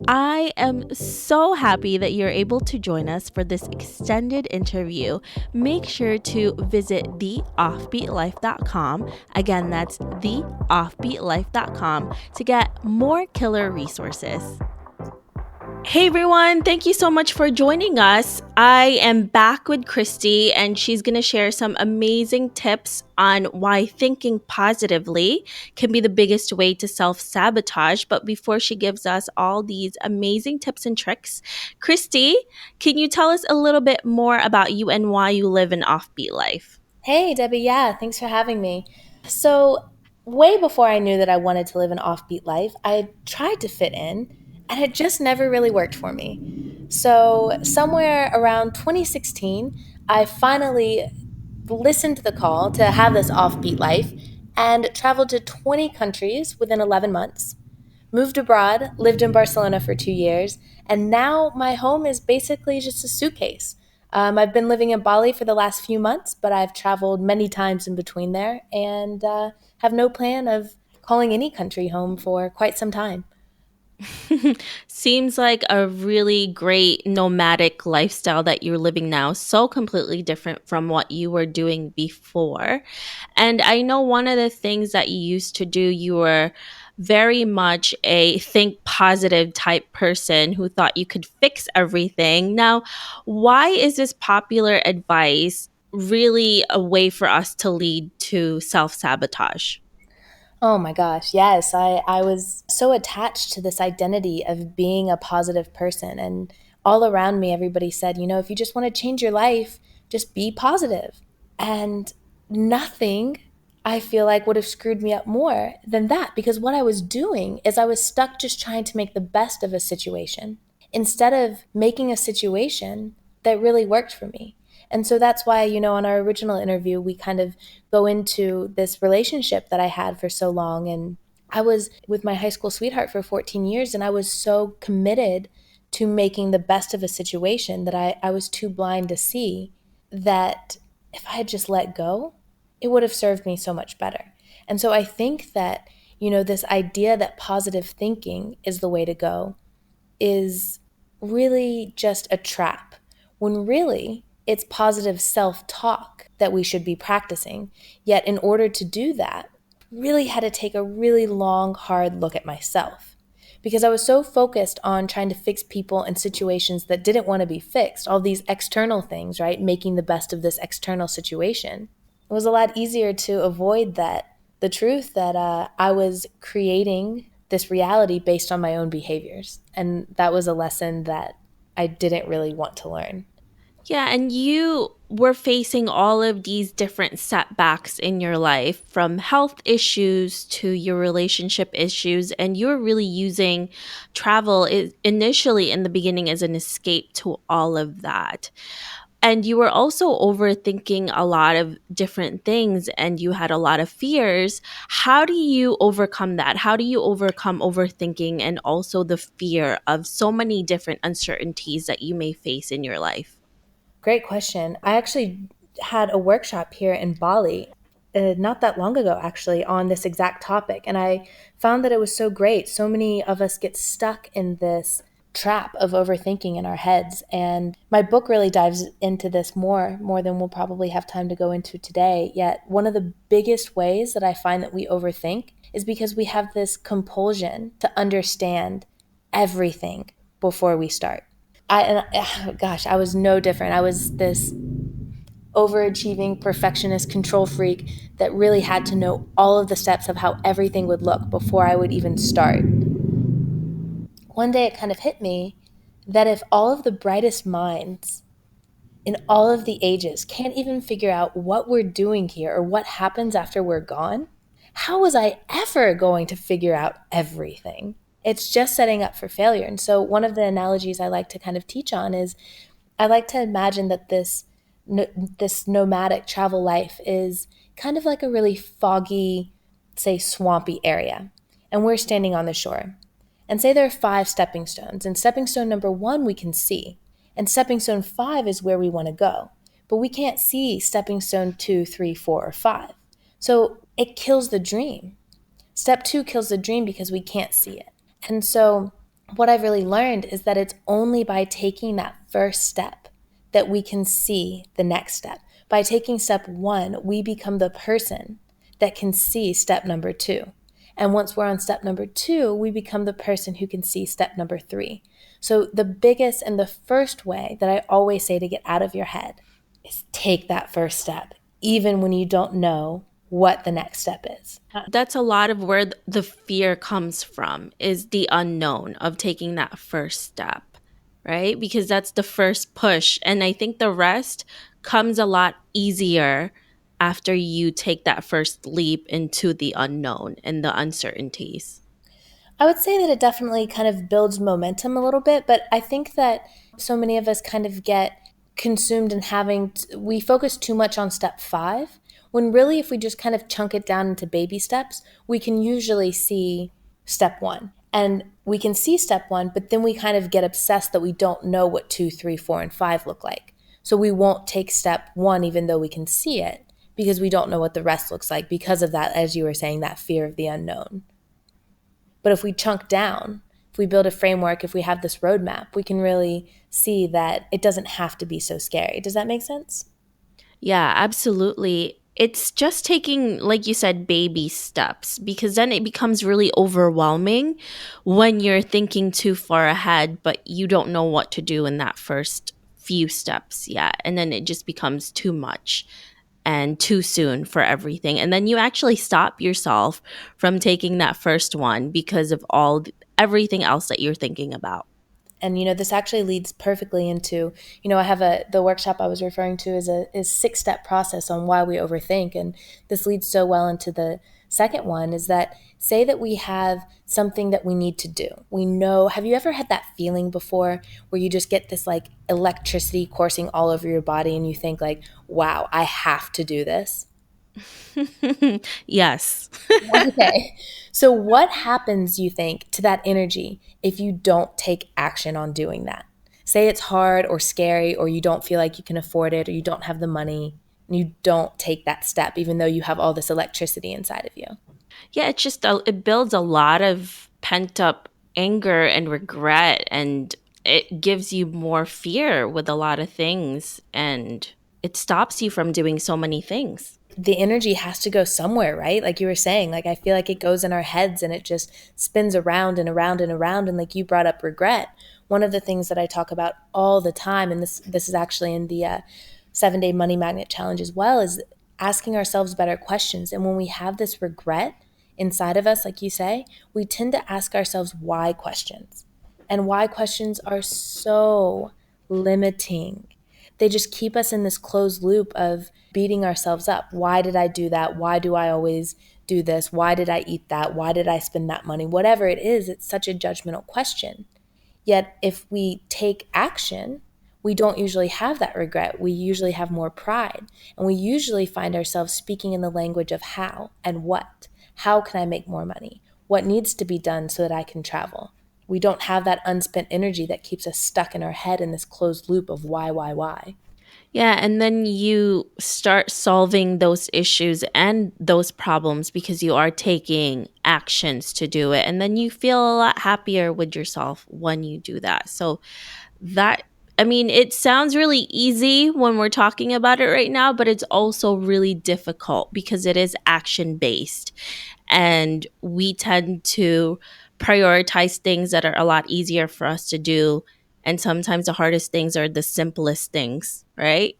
I am so happy that you're able to join us for this extended interview. Make sure to visit theoffbeatlife.com. Again, that's theoffbeatlife.com to get more killer resources. Hey everyone, thank you so much for joining us. I am back with Christy, and she's going to share some amazing tips on why thinking positively can be the biggest way to self sabotage. But before she gives us all these amazing tips and tricks, Christy, can you tell us a little bit more about you and why you live an offbeat life? Hey, Debbie. Yeah, thanks for having me. So, way before I knew that I wanted to live an offbeat life, I tried to fit in, and it just never really worked for me. So, somewhere around 2016, I finally listened to the call to have this offbeat life and traveled to 20 countries within 11 months. Moved abroad, lived in Barcelona for 2 years, and now my home is basically just a suitcase. I've been living in Bali for the last few months, but I've traveled many times in between there and have no plan of calling any country home for quite some time. Seems like a really great nomadic lifestyle that you're living now, so completely different from what you were doing before. And I know one of the things that you used to do, you were very much a think positive type person who thought you could fix everything. Now, why is this popular advice really a way for us to lead to self sabotage? Oh my gosh, yes. I was so attached to this identity of being a positive person. And all around me, everybody said, if you just want to change your life, just be positive. And nothing, I feel like, would have screwed me up more than that because what I was doing is I was stuck just trying to make the best of a situation instead of making a situation that really worked for me. And so that's why, on our original interview, we kind of go into this relationship that I had for so long. And I was with my high school sweetheart for 14 years, and I was so committed to making the best of a situation that I was too blind to see that if I had just let go, it would have served me so much better. And so I think that, this idea that positive thinking is the way to go is really just a trap, when really it's positive self talk that we should be practicing. Yet, in order to do that, really had to take a really long, hard look at myself because I was so focused on trying to fix people and situations that didn't want to be fixed, all these external things, right? Making the best of this external situation. It was a lot easier to avoid the truth that I was creating this reality based on my own behaviors. And that was a lesson that I didn't really want to learn. Yeah, and you were facing all of these different setbacks in your life, from health issues to your relationship issues, and you were really using initially in the beginning as an escape to all of that. And you were also overthinking a lot of different things, and you had a lot of fears. How do you overcome that? How do you overcome overthinking and also the fear of so many different uncertainties that you may face in your life? Great question. I actually had a workshop here in Bali not that long ago, actually, on this exact topic. And I found that it was so great. So many of us get stuck in this trap of overthinking in our heads. And my book really dives into this more than we'll probably have time to go into today. Yet, one of the biggest ways that I find that we overthink is because we have this compulsion to understand everything before we start. Gosh, I was no different. I was this overachieving perfectionist control freak that really had to know all of the steps of how everything would look before I would even start. One day it kind of hit me that if all of the brightest minds in all of the ages can't even figure out what we're doing here or what happens after we're gone, how was I ever going to figure out everything? It's just setting up for failure. And so, one of the analogies I like to kind of teach on is I like to imagine that this nomadic travel life is kind of like a really foggy, say, swampy area. And we're standing on the shore. And say there are 5 stepping stones. And stepping stone number 1 we can see. And stepping stone 5 is where we want to go. But we can't see stepping stone 2, 3, 4, or 5. So it kills the dream. Step 2 kills the dream because we can't see it. And so what I've really learned is that it's only by taking that first step that we can see the next step. By taking step one, we become the person that can see step number two. And once we're on step number two, we become the person who can see step number three. So, the biggest and the first way that I always say to get out of your head is take that first step, even when you don't know what the next step is. That's a lot of where the fear comes from, is the unknown of taking that first step, right? Because that's the first push. And I think the rest comes a lot easier after you take that first leap into the unknown and the uncertainties. I would say that it definitely kind of builds momentum a little bit, but I think that so many of us kind of get consumed in we focus too much on step five, when really, if we just kind of chunk it down into baby steps, we can usually see step one. And we can see step one, but then we kind of get obsessed that we don't know what two, three, four, and five look like. So we won't take step one, even though we can see it, because we don't know what the rest looks like because of that, as you were saying, that fear of the unknown. But if we chunk down, if we build a framework, if we have this roadmap, we can really see that it doesn't have to be so scary. Does that make sense? Yeah, absolutely. It's just taking, like you said, baby steps, because then it becomes really overwhelming when you're thinking too far ahead, but you don't know what to do in that first few steps yet. And then it just becomes too much and too soon for everything. And then you actually stop yourself from taking that first one because of everything else that you're thinking about. And this actually leads perfectly into, I have the workshop I was referring to is 6-step process on why we overthink. And this leads so well into the second one, is that, say that we have something that we need to do. We know, have you ever had that feeling before where you just get this like electricity coursing all over your body and you think like, wow, I have to do this? Yes. Okay. So, what happens, you think, to that energy if you don't take action on doing that? Say it's hard or scary, or you don't feel like you can afford it, or you don't have the money, and you don't take that step, even though you have all this electricity inside of you. Yeah, it builds a lot of pent up anger and regret, and it gives you more fear with a lot of things, and it stops you from doing so many things. The energy has to go somewhere, right? Like you were saying, like I feel like it goes in our heads and it just spins around and around and around. And like you brought up regret. One of the things that I talk about all the time, and this is actually in the 7-day money magnet challenge as well, is asking ourselves better questions. And when we have this regret inside of us, like you say, we tend to ask ourselves why questions. And why questions are so limiting. They just keep us in this closed loop of beating ourselves up. Why did I do that? Why do I always do this? Why did I eat that? Why did I spend that money? Whatever it is, it's such a judgmental question. Yet, if we take action, we don't usually have that regret. We usually have more pride. And we usually find ourselves speaking in the language of how and what. How can I make more money? What needs to be done so that I can travel? We don't have that unspent energy that keeps us stuck in our head in this closed loop of why. Yeah, and then you start solving those issues and those problems because you are taking actions to do it. And then you feel a lot happier with yourself when you do that. So, that I mean, it sounds really easy when we're talking about it right now, but it's also really difficult because it is action based. And we tend to prioritize things that are a lot easier for us to do. And sometimes the hardest things are the simplest things, right?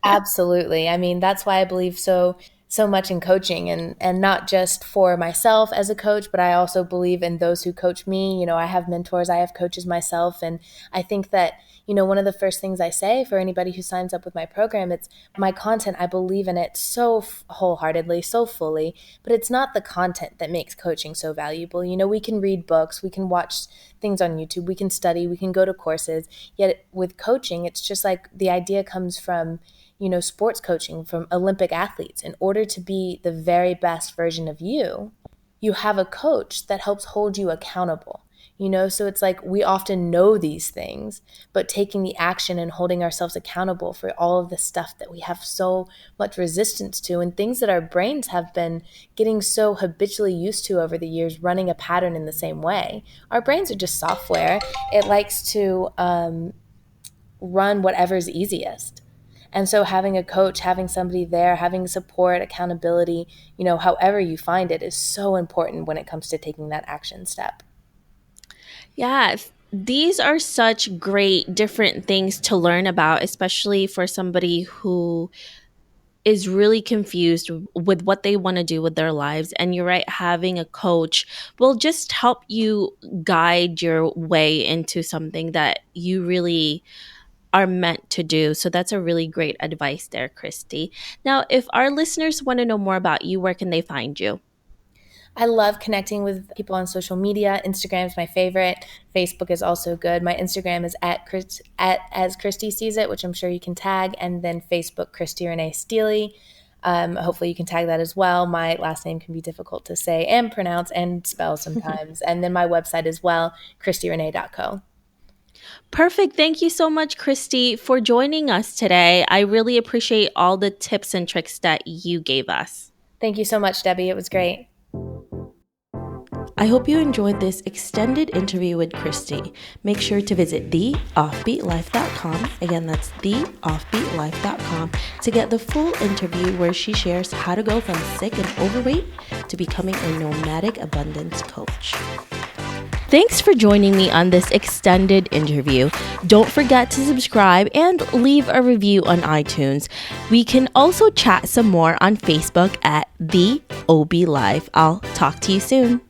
Absolutely. I mean, that's why I believe so much in coaching, and not just for myself as a coach, but I also believe in those who coach me. I have mentors, I have coaches myself, and I think that, one of the first things I say for anybody who signs up with my program, it's my content. I believe in it so wholeheartedly, so fully, but it's not the content that makes coaching so valuable. We can read books, we can watch things on YouTube, we can study, we can go to courses. Yet with coaching, it's just like the idea comes from sports coaching, from Olympic athletes. In order to be the very best version of you, you have a coach that helps hold you accountable. So it's like we often know these things, but taking the action and holding ourselves accountable for all of the stuff that we have so much resistance to, and things that our brains have been getting so habitually used to over the years, running a pattern in the same way. Our brains are just software. It likes to run whatever's easiest. And so having a coach, having somebody there, having support, accountability, however you find it, is so important when it comes to taking that action step. Yeah, these are such great different things to learn about, especially for somebody who is really confused with what they want to do with their lives. And you're right, having a coach will just help you guide your way into something that you really are meant to do. So that's a really great advice there, Christy. Now, if our listeners want to know more about you, where can they find you? I love connecting with people on social media. Instagram is my favorite. Facebook is also good. My Instagram is at as Christy sees it, which I'm sure you can tag, and then Facebook Christy Renee Steely. Hopefully you can tag that as well. My last name can be difficult to say and pronounce and spell sometimes. And then my website as well, ChristyRenee.co. Perfect. Thank you so much, Christy, for joining us today. I really appreciate all the tips and tricks that you gave us. Thank you so much, Debbie. It was great. I hope you enjoyed this extended interview with Christy. Make sure to visit theoffbeatlife.com. Again, that's theoffbeatlife.com to get the full interview where she shares how to go from sick and overweight to becoming a nomadic abundance coach. Thanks for joining me on this extended interview. Don't forget to subscribe and leave a review on iTunes. We can also chat some more on Facebook at The OB Life. I'll talk to you soon.